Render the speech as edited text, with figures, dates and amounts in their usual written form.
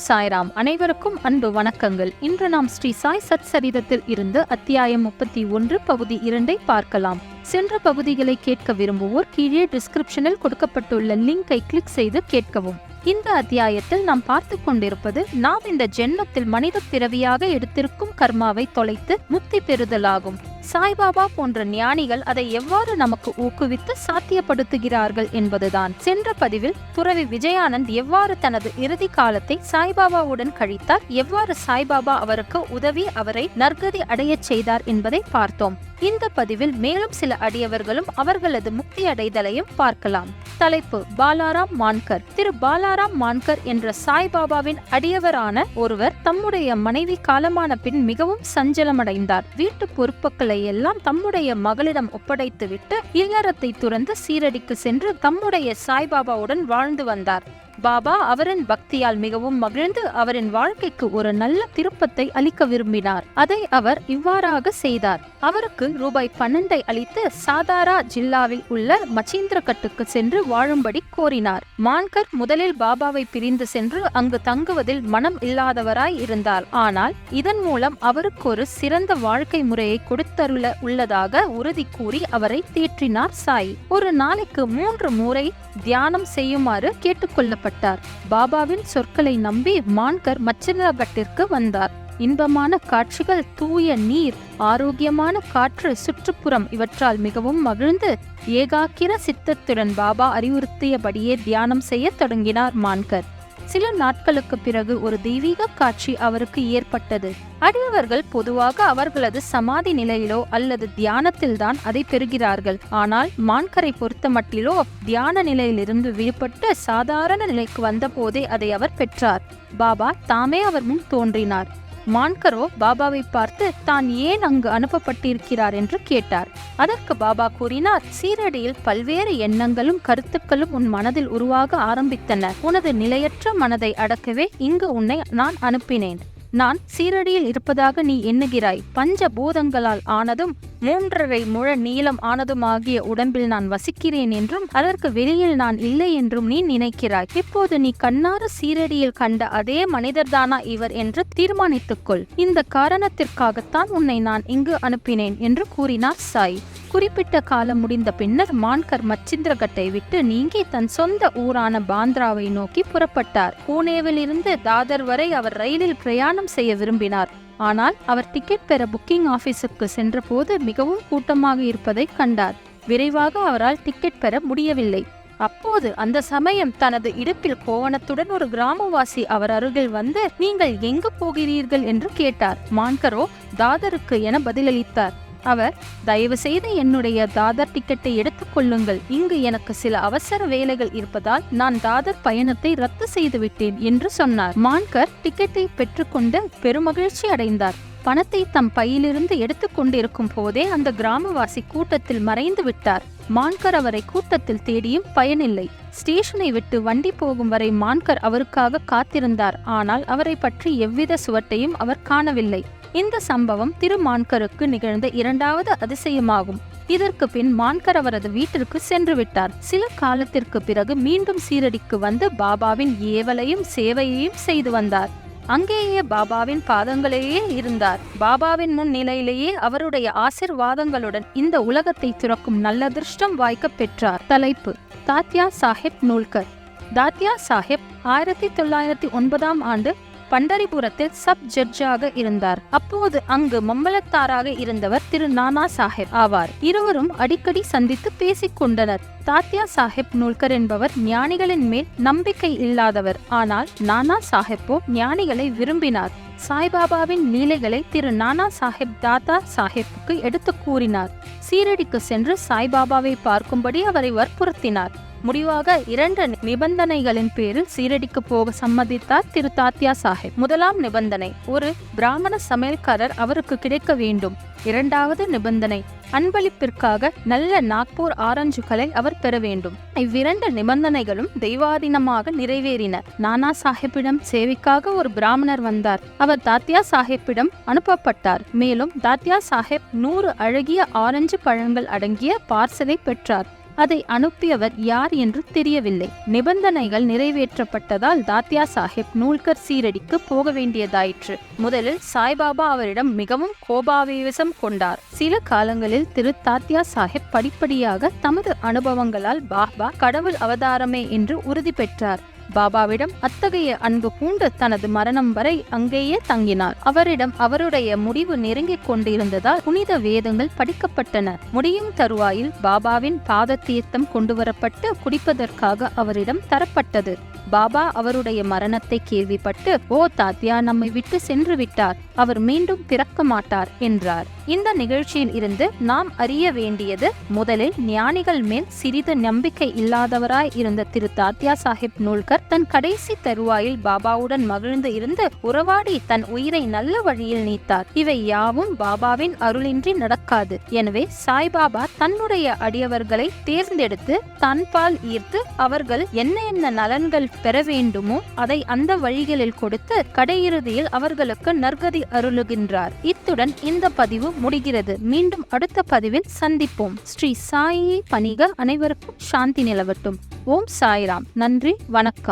சாய்ராம். அனைவருக்கும் அன்பு வணக்கங்கள். இன்று நாம் ஸ்ரீ சாய் சத் சரிதத்தில் இருந்து அத்தியாயம் 31 பகுதி 2 பார்க்கலாம். சென்ற பகுதிகளை கேட்க விரும்புவோர் கீழே டிஸ்கிரிப்ஷனில் கொடுக்கப்பட்டுள்ள லிங்கை கிளிக் செய்து கேட்கவும். இந்த அத்தியாயத்தில் நாம் பார்த்து கொண்டிருப்பது நாம் இந்த ஜென்மத்தில் மனித பிறவியாக எடுத்திருக்கும் கர்மாவை தொலைத்து முக்தி பெறுதலாகும். சாய்பாபா போன்ற ஞானிகள் அதை எவ்வாறு நமக்கு ஊக்குவித்து சாத்தியப்படுத்துகிறார்கள் என்பதுதான். சென்ற பதிவில் துறவி விஜயானந்த் எவ்வாறு தனது இறுதி காலத்தை சாய்பாபாவுடன் கழித்தார், எவ்வாறு சாய்பாபா அவருக்கு உதவி அவரை நற்கதி அடையச் செய்தார் என்பதை பார்த்தோம். இந்த பதிவில் மேலும் சில அடியவர்களும் அவர்களது முக்தி அடைதலையும் பார்க்கலாம். தலைப்பு: பாலாராம் மான்கர். திரு பாலாராம் மான்கர் என்ற சாய்பாபாவின் அடியவரான ஒருவர் தம்முடைய மனைவி காலமான பின் மிகவும் சஞ்சலமடைந்தார். வீட்டு பொறுப்புகளை எல்லாம் தம்முடைய மகளிடம் ஒப்படைத்துவிட்டு இல்லறத்தை துறந்து சீரடிக்கு சென்று தம்முடைய சாய்பாபாவுடன் வாழ்ந்து வந்தார். பாபா அவரின் பக்தியால் மிகவும் மகிழ்ந்து அவரின் வாழ்க்கைக்கு ஒரு நல்ல திருப்பத்தை அளிக்க விரும்பினார். அதை அவர் இவ்வாறாக செய்தார். அவருக்கு ரூபாய் 12 அளித்து சாதாரா ஜில்லாவில் உள்ள மச்சீந்திரகட்டுக்கு சென்று வாழும்படி கோரினார். மான்கர் முதலில் பாபாவை பிரிந்து சென்று அங்கு தங்குவதில் மனம் இல்லாதவராய் இருந்தார். ஆனால் இதன் மூலம் அவருக்கு ஒரு சிறந்த வாழ்க்கை முறையை கொடுத்தருள உள்ளதாக உறுதி கூறி அவரை தேற்றினார் சாய். ஒரு நாளைக்கு 3 முறை தியானம் செய்யுமாறு கேட்டுக்கொள்ளப்பட்டார். பாபாவின் சொற்களை நம்பி மான்கர் மச்சீந்திரகட்டிற்கு வந்தார். இன்பமான காட்சிகள், தூய நீர், ஆரோக்கியமான காற்று, சுற்றுப்புறம் இவற்றால் மிகவும் மகிழ்ந்து ஏகாக்கிர சித்தத்துடன் பாபா அறிவுறுத்தியபடியே தியானம் செய்ய தொடங்கினார் மான்கர். சில நாட்களுக்கு பிறகு ஒரு தெய்வீக காட்சி அவருக்கு ஏற்பட்டது. அடியவர்கள் பொதுவாக அவர்களது சமாதி நிலையிலோ அல்லது தியானத்தில்தான் அதை பெறுகிறார்கள். ஆனால் மான்கரை பொறுத்த மட்டிலோ தியான நிலையிலிருந்து விடுபட்டு சாதாரண நிலைக்கு வந்த போதே அதை அவர் பெற்றார். பாபா தாமே அவர் முன் தோன்றினார். மான்கரோ பாபாவை பார்த்து தான் ஏன் அங்கு அனுப்பப்பட்டிருக்கிறார் என்று கேட்டார். அதற்கு பாபா கூறினார், சீரடியில் பல்வேறு எண்ணங்களும் கருத்துக்களும் உன் மனதில் உருவாக ஆரம்பித்தன. உனது நிலையற்ற மனதை அடக்கவே இங்கு உன்னை நான் அனுப்பினேன். நான் சீரடியில் இருப்பதாக நீ எண்ணுகிறாய். பஞ்ச பூதங்களால் ஆனதும் 3.5 முழ நீளம் ஆனதுமாகிய உடம்பில் நான் வசிக்கிறேன் என்றும் அதற்கு வெளியில் நான் இல்லை என்றும் நீ நினைக்கிறாய். இப்போது நீ கண்ணார சீரடியில் கண்ட அதே மனிதர்தானா இவர் என்று தீர்மானித்துக்கொள். இந்த காரணத்திற்காகத்தான் உன்னை நான் இங்கு அனுப்பினேன் என்று கூறினார் சாய். குறிப்பிட்ட காலம் முடிந்த பின்னர் மான்கர் மச்சீந்திரகட்டை விட்டு நீங்கி தன் சொந்த ஊரான பாந்திராவை நோக்கி புறப்பட்டார். பூனேவில் இருந்து தாதர் வரை அவர் ரயிலில் பிரயாணம் செய்ய விரும்பினார். ஆனால் அவர் டிக்கெட் பெற புக்கிங் ஆபீஸுக்கு சென்ற போது மிகவும் கூட்டமாக இருப்பதை கண்டார். விரைவாக அவரால் டிக்கெட் பெற முடியவில்லை. அப்போது அந்த சமயம் தனது இடுப்பில் கோவணத்துடன் ஒரு கிராமவாசி அவர் அருகில் வந்து, நீங்கள் எங்கு போகிறீர்கள் என்று கேட்டார். மான்கரோ தாதருக்கு என பதிலளித்தார். அவர், தயவு செய்து என்னுடைய தாதர் டிக்கெட்டை எடுத்துக் கொள்ளுங்கள். இங்கு எனக்கு சில அவசர வேலைகள் இருப்பதால் நான் தாதர் பயணத்தை ரத்து செய்து விட்டேன் என்று சொன்னார். மான்கர் டிக்கெட்டை பெற்றுக்கொண்டு பெருமகிழ்ச்சி அடைந்தார். பணத்தை தம் பையிலிருந்து எடுத்துக் கொண்டிருக்கும் போதே அந்த கிராமவாசி கூட்டத்தில் மறைந்து விட்டார். மான்கர் அவரை கூட்டத்தில் தேடியும் பயனில்லை. ஸ்டேஷனை விட்டு வண்டி போகும் வரை மான்கர் அவருக்காக காத்திருந்தார். ஆனால் அவரை பற்றி எவ்வித சுவட்டையும் அவர் காணவில்லை. இந்த சம்பவம் திரு மான்கருக்கு நிகழ்ந்த 2வது அதிசயமாகும். இதற்கு பின் மான்கர் அவரது வீட்டிற்கு சென்று விட்டார். சில காலத்திற்கு பிறகு மீண்டும் சீரடிக்கு வந்து பாபாவின் ஏவலையும் சேவையையும் செய்து வந்தார். அங்கேயே பாபாவின் பாதங்களேயே இருந்தார். பாபாவின் முன் நிலையிலேயே அவருடைய ஆசிர்வாதங்களுடன் இந்த உலகத்தை துறக்கும் நல்லதிர்ஷ்டம் வாய்க்க பெற்றார். தலைப்பு: தாத்யா சாஹிப் நூல்கர். தாத்யா சாஹிப் 1909ஆம் ஆண்டு பண்டரிபுரத்தில் சப் ஜட்ஜாக இருந்தார். அப்போது அங்கு மம்பலத்தாராக இருந்தவர் திரு நானா சாஹிப் ஆவார். இருவரும் அடிக்கடி சந்தித்து பேசிக் கொண்டனர். தாத்யா சாஹிப் நூல்கர் என்பவர் ஞானிகளின் மேல் நம்பிக்கை இல்லாதவர். ஆனால் நானா சாஹிப்போ ஞானிகளை விரும்பினார். சாய்பாபாவின் லீலைகளை திரு நானா சாஹிப் தாத்தா சாஹிப்புக்கு எடுத்து கூறினார். சீரடிக்கு சென்று சாய்பாபாவை பார்க்கும்படி அவரை வற்புறுத்தினார். முடிவாக 2 நிபந்தனைகளின் பேரில் சீரடிக்கு போக சம்மதித்தார் திரு தாத்யா சாஹிப். முதலாம் நிபந்தனை, ஒரு பிராமண சமையல்காரர் அவருக்கு கிடைக்க வேண்டும். 2வது நிபந்தனை, அன்பளிப்பிற்காக நல்ல நாக்பூர் ஆரஞ்சுகளை அவர் பெற வேண்டும். இவ்விரண்டு நிபந்தனைகளும் தெய்வாதீனமாக நிறைவேறின. நானா சாஹிப்பிடம் சேவைக்காக ஒரு பிராமணர் வந்தார். அவர் தாத்யா சாஹிப்பிடம் அனுப்பப்பட்டார். மேலும் தாத்யா சாஹிப் 100 அழகிய ஆரஞ்சு பழங்கள் அடங்கிய பார்சலை பெற்றார். அதை அனுப்பியவர் யார் என்று தெரியவில்லை. நிபந்தனைகள் நிறைவேற்றப்பட்டதால் தாத்யா சாஹிப் நூல்கர் சீரடிக்கு போக வேண்டியதாயிற்று. முதலில் சாய்பாபா அவரிடம் மிகவும் கோபாவேசம் கொண்டார். சில காலங்களில் திரு தாத்யா சாஹிப் படிப்படியாக தமது அனுபவங்களால் பாபா கடவுள் அவதாரமே என்று உறுதி பெற்றார். பாபாவிடம் அத்தகைய அன்பு பூண்டு தனது மரணம் வரை அங்கேயே தங்கினார். அவரிடம் அவருடைய முடிவு நெருங்கிக் கொண்டிருந்ததால் புனித வேதங்கள் படிக்கப்பட்டன. முடியும் தருவாயில் பாபாவின் பாத தீர்த்தம் கொண்டுவரப்பட்டு குடிப்பதற்காக அவரிடம் தரப்பட்டது. பாபா அவருடைய மரணத்தை கேள்விப்பட்டு, ஓ தாத்யா, நம்மை விட்டு சென்று விட்டார், அவர் மீண்டும் பிறக்க மாட்டார் என்றார். இந்த நிகழ்ச்சியில் இருந்து நாம் அறிய வேண்டியது, முதலில் ஞானிகள் மேல் சிறிது நம்பிக்கை இல்லாதவராய் இருந்த திரு தாத்யா சாஹிப் நூல்கர் தன் கடைசி தருவாயில் பாபாவுடன் மகிழ்ந்து இருந்து உறவாடி தன் உயிரை நல்ல வழியில் நீத்தார். இவை யாவும் பாபாவின் அருளின்றி நடக்காது. எனவே சாய்பாபா தன்னுடைய அடியவர்களை தேர்ந்தெடுத்து தன்பால் ஈர்த்து அவர்கள் என்ன நலன்கள் பெற வேண்டுமோ அதை அந்த வழிகளில் கொடுத்து கடையிறுதியில் அவர்களுக்கு நற்கதி அருளுகின்றார். இத்துடன் இந்த பதிவு முடிகிறது. மீண்டும் அடுத்த பதிவில் சந்திப்போம். ஸ்ரீ சாயியை பணிக. அனைவருக்கும் சாந்தி நிலவட்டும். ஓம் சாய்ராம். நன்றி, வணக்கம்.